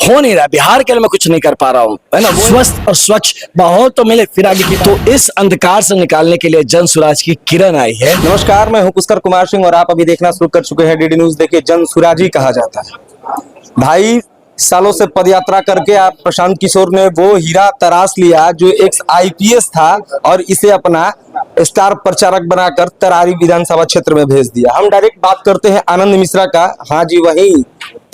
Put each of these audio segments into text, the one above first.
हो नहीं रहा, बिहार के लिए मैं कुछ नहीं कर पा रहा हूँ, है ना। स्वस्थ और स्वच्छ माहौल तो मिले, फिर आगे की। तो इस अंधकार से निकालने के लिए जन सुराज की किरण आई है। नमस्कार, मैं हूं पुष्कर कुमार सिंह और आप अभी देखना शुरू कर चुके हैं डीडी न्यूज। देखिए, जन सुराजी कहा जाता है। 2.5 सालों से पदयात्रा करके आप प्रशांत किशोर ने वो हीरा तराश लिया जो एक IPS था और इसे अपना स्टार प्रचारक बनाकर तरारी विधानसभा क्षेत्र में भेज दिया। हम डायरेक्ट बात करते हैं आनंद मिश्रा का। हाँ जी, वही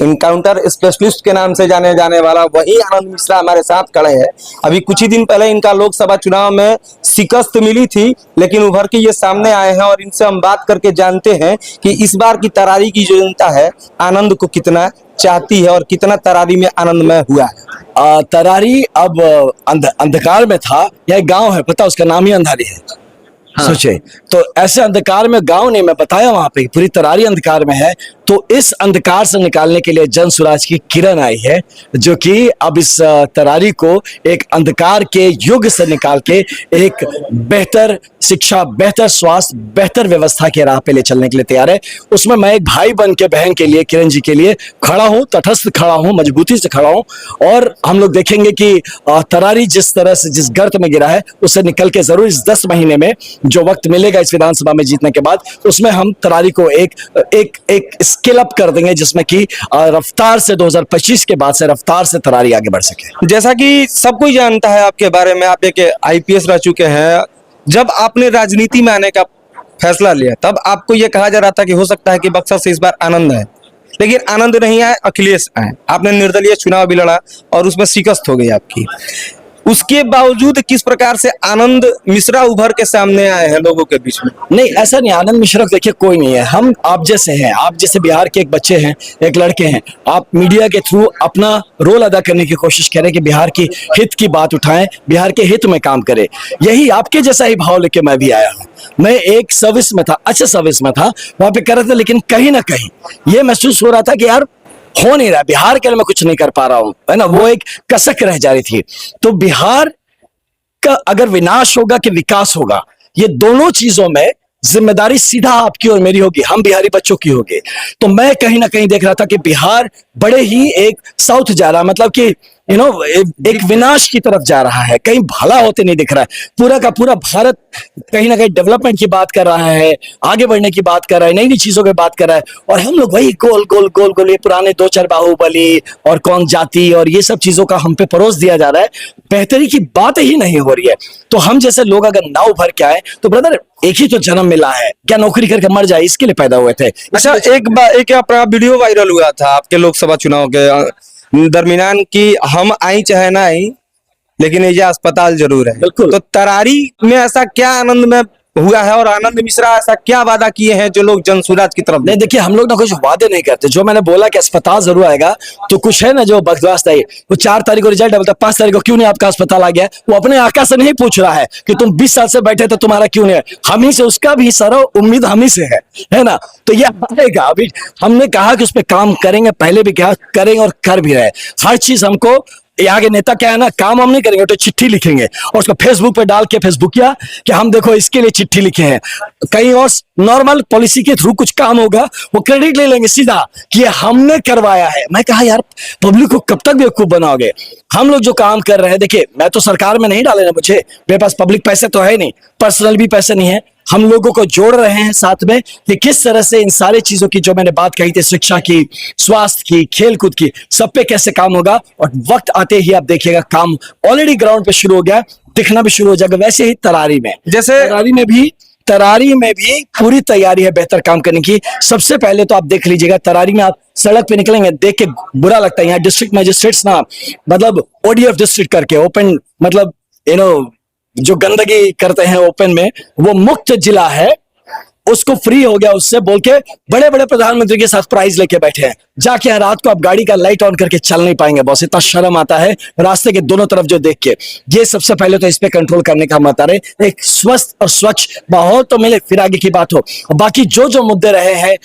इनकाउंटर स्पेशलिस्ट के नाम से जाने जाने वाला वही आनंद मिश्रा हमारे साथ खड़े हैं। अभी कुछ ही दिन पहले इनका लोकसभा चुनाव में शिकस्त मिली थी, लेकिन उभर के ये सामने आए हैं और इनसे हम बात करके जानते हैं कि इस बार की तरारी की जो जनता है आनंद को कितना चाहती है और कितना तरारी में आनंदमय हुआ है। तरारी अब अंधकार में था। यह गांव है, पता, उसका नाम ही अंधारी है। हाँ। सोचे तो ऐसे अंधकार में गांव नहीं, मैं बताया वहां पे पूरी तरारी अंधकार में है। तो इस अंधकार से निकालने के लिए जन सुराज की किरण आई है, जो कि अब इस तरारी को एक अंधकार के युग से निकाल के एक बेहतर शिक्षा, बेहतर स्वास्थ्य, बेहतर व्यवस्था के राह पे ले चलने के लिए तैयार है। उसमें मैं एक भाई बन के बहन के लिए, किरण जी के लिए खड़ा हूं, तटस्थ खड़ा हूं, मजबूती से खड़ा हूं। और हम लोग देखेंगे कि तरारी जिस तरह से जिस गर्त में गिरा है उससे निकल के जरूर इस 10 महीने में जो वक्त मिलेगा इस विधानसभा में जीतने के बाद, उसमें हम तरारी को एक स्केल अप कर देंगे, जिसमें कि रफ्तार से 2025 के बाद से रफ्तार से तरारी आगे बढ़ सके। जैसा कि सब कोई जानता है आपके बारे में, आप एक IPS रह चुके हैं। जब आपने राजनीति में आने का फैसला लिया तब आपको यह कहा जा रहा था कि हो सकता है कि बक्सर से इस बार आनंद है, लेकिन आनंद नहीं आए, अखिलेश आए। आपने निर्दलीय चुनाव भी लड़ा और उसमें शिकस्त हो गई आपकी। उसके बावजूद किस प्रकार से आनंद मिश्रा उभर के सामने आए हैं लोगों के बीच में? नहीं, ऐसा नहीं, आनंद मिश्रा देखिए कोई नहीं है। हम आप जैसे हैं, आप जैसे बिहार के एक बच्चे हैं, एक लड़के हैं। आप मीडिया के थ्रू अपना रोल अदा करने की कोशिश करें कि बिहार की हित की बात उठाएं, बिहार के हित में काम करें। यही आपके जैसा ही भाव लेके मैं भी आया हूँ। मैं एक सर्विस में था, अच्छे सर्विस में था, वहां पे कर रहे थे, लेकिन कहीं ना कहीं ये महसूस हो रहा था कि यार हो नहीं रहा, बिहार के लिए मैं कुछ नहीं कर पा रहा हूं, है ना। वो एक कसक रह जा रही थी। तो बिहार का अगर विनाश होगा कि विकास होगा, ये दोनों चीजों में जिम्मेदारी सीधा आपकी और मेरी होगी, हम बिहारी बच्चों की होगी। तो मैं कहीं ना कहीं देख रहा था कि बिहार बड़े ही एक साउथ जा रहा है, मतलब कि एक विनाश की तरफ जा रहा है, कहीं भला होते नहीं दिख रहा है। पूरा का पूरा भारत कहीं ना कहीं डेवलपमेंट की बात कर रहा है, आगे बढ़ने की बात कर रहा है, नई नई चीजों की बात कर रहा है, और हम लोग वही गोल गोल गोल गोल ये पुराने 2-4 बाहुबली और कौन जाति और ये सब चीजों का हम पे परोस दिया जा रहा है। बेहतरी की बात ही नहीं हो रही है। तो हम जैसे लोग अगर ना उभर के आए तो ब्रदर, एक ही तो जन्म मिला है, क्या नौकरी करके मर जाए इसके लिए पैदा हुए थे? अच्छा, एक अपना वीडियो वायरल हुआ था आपके लोकसभा चुनाव के दरमियान की हम आई चाहे ना आई, लेकिन ये अस्पताल जरूर है। बिल्कुल। तो तरारी में ऐसा क्या आनंद में हुआ है और आनंद मिश्रा ऐसा क्या वादा किए हैं जो लोग जन सुराज की तरफ? नहीं, देखिए, हम लोग ना कुछ वादे नहीं करते। जो मैंने बोला कि अस्पताल जरूर आएगा, तो कुछ है ना जो बकवास है, वो 4 तारीख को रिजल्ट है, बोलता 5 तारीख को क्यों नहीं आपका अस्पताल आ गया। वो अपने आका से नहीं पूछ रहा है कि तुम 20 साल से बैठे तो तुम्हारा क्यों नहीं है। हम ही से, उसका भी सारा उम्मीद हम ही से है ना। तो ये आएगा। अभी हमने कहा कि उस पर काम करेंगे, पहले भी कहा करेंगे और कर भी रहे। हर चीज हमको, यहाँ के नेता क्या है ना, काम हम नहीं करेंगे तो चिट्ठी लिखेंगे और उसको फेसबुक पे डाल के, फेसबुकिया कि हम देखो इसके लिए चिट्ठी लिखे हैं। कहीं और नॉर्मल पॉलिसी के थ्रू कुछ काम होगा, वो क्रेडिट ले लेंगे सीधा कि हमने करवाया है। मैं कहा यार, पब्लिक को कब तक बेवकूफ बनाओगे? हम लोग जो काम कर रहे हैं, देखिए मैं तो सरकार में नहीं डाले ना, मुझे, मेरे पास पब्लिक पैसे तो है नहीं, पर्सनल भी पैसे नहीं है। हम लोगों को जोड़ रहे हैं साथ में कि किस तरह से इन सारी चीजों की जो मैंने बात कही थी, शिक्षा की, स्वास्थ्य की, खेलकूद की, सब पे कैसे काम होगा। और वक्त आते ही आप देखिएगा काम ऑलरेडी ग्राउंड पे शुरू हो गया, दिखना भी शुरू हो जाएगा। वैसे ही तरारी में, जैसे तरारी में भी पूरी तैयारी है बेहतर काम करने की। सबसे पहले तो आप देख लीजिएगा, तरारी में आप सड़क पे निकलेंगे, देख के बुरा लगता है। यहाँ डिस्ट्रिक्ट मजिस्ट्रेट्स ना, मतलब ODF डिस्ट्रिक्ट करके ओपन, मतलब जो गंदगी करते हैं ओपन में, वो मुक्त जिला है, उसको फ्री हो गया उससे बोल के बड़े बड़े प्रधानमंत्री के साथ प्राइज लेके बैठे हैं। जाके रात को आप गाड़ी का लाइट ऑन करके चल नहीं पाएंगे बॉस, इतना शर्म आता है रास्ते के दोनों तरफ जो देख के। ये सबसे पहले तो इस पे कंट्रोल करने का मत आ रहे। एक स्वस्थ और स्वच्छ माहौल तो मिले, फिर आगे की बात हो। बाकी जो जो मुद्दे रहे हैं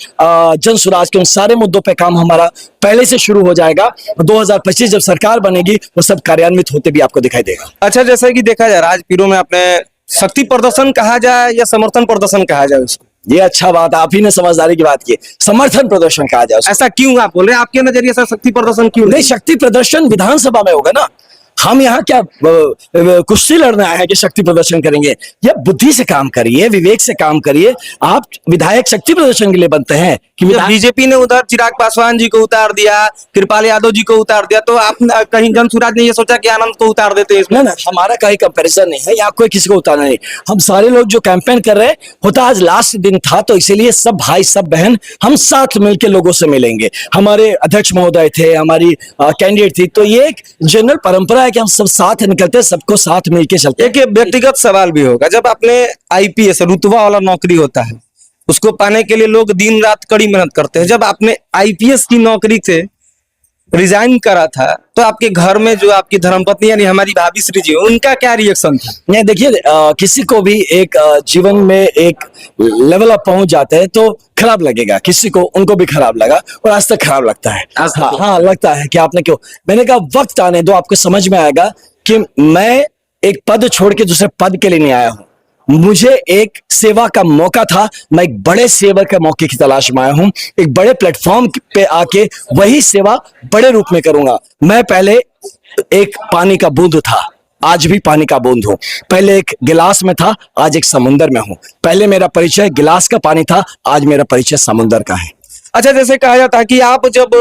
जन सुराज के, उन सारे मुद्दों पे काम हमारा पहले से शुरू हो जाएगा। 2025 जब सरकार बनेगी वो सब कार्यान्वित होते भी आपको दिखाई देगा। अच्छा, जैसे कि देखा जाए राजपीरों में अपने शक्ति प्रदर्शन कहा जाए या समर्थन प्रदर्शन कहा जाए उसको, ये अच्छा बात है, आप ही ने समझदारी की बात की। समर्थन प्रदर्शन कहा जाए उसको। ऐसा क्यों आप बोल रहे हैं? आपके नजरिए से शक्ति प्रदर्शन क्यों नहीं, शक्ति प्रदर्शन विधानसभा में होगा ना। हम यहाँ क्या कुश्ती लड़ने आए हैं कि शक्ति प्रदर्शन करेंगे? ये बुद्धि से काम करिए, विवेक से काम करिए। आप विधायक शक्ति प्रदर्शन के लिए बनते हैं कि जब बीजेपी ने उधर चिराग पासवान जी को उतार दिया, कृपाल यादव जी को उतार दिया, तो आप कहीं जनसुराज ने ये सोचा कि आनंद को उतार देते हैं इसमें? ना हमारा कहीं कंपैरिजन नहीं है, यहाँ कोई किसी को उतारना नहीं। हम सारे लोग जो कैंपेन कर रहे हैं, होता आज लास्ट दिन था तो इसीलिए सब भाई सब बहन हम साथ मिलकर लोगों से मिलेंगे। हमारे अध्यक्ष महोदय थे, हमारी कैंडिडेट थी, तो ये एक जनरल परंपरा है कि हम सब साथ निकलते हैं, सबको साथ मिलके चलते हैं। एक व्यक्तिगत सवाल भी होगा, जब आपने आईपीएस रुतबा वाला नौकरी होता है उसको पाने के लिए लोग दिन रात कड़ी मेहनत करते हैं, जब आपने आईपीएस की नौकरी से रिजाइन करा था तो आपके घर में जो आपकी धर्मपत्नी यानी हमारी भाभी श्री जी, उनका क्या रिएक्शन था? नहीं देखिए, किसी को भी एक जीवन में एक लेवल अप पहुंच जाते हैं तो खराब लगेगा, किसी को उनको भी खराब लगा और आज तक खराब लगता है। आज तक? हाँ लगता है कि आपने क्यों। मैंने कहा वक्त आने दो, आपको समझ में आएगा कि मैं एक पद छोड़ के दूसरे पद के लिए नहीं आया हूं। मुझे एक सेवा का मौका था, मैं एक बड़े सेवा के मौके की तलाश में आया हूं। एक बड़े प्लेटफॉर्म पे आके वही सेवा बड़े रूप में करूंगा। मैं पहले एक पानी का बूंद था, आज भी पानी का बूंद हूं। पहले एक गिलास में था, आज एक समुंदर में हूं। पहले मेरा परिचय गिलास का पानी था, आज मेरा परिचय समुंदर का है। अच्छा, जैसे कहा जाता है कि आप जब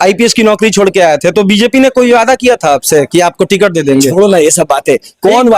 आईपीएस की नौकरी छोड़ के आए थे तो बीजेपी ने कोई वादा किया था आपसे कि आपको टिकट दे देंगे? छोड़ो ना ये सब बातें, कौन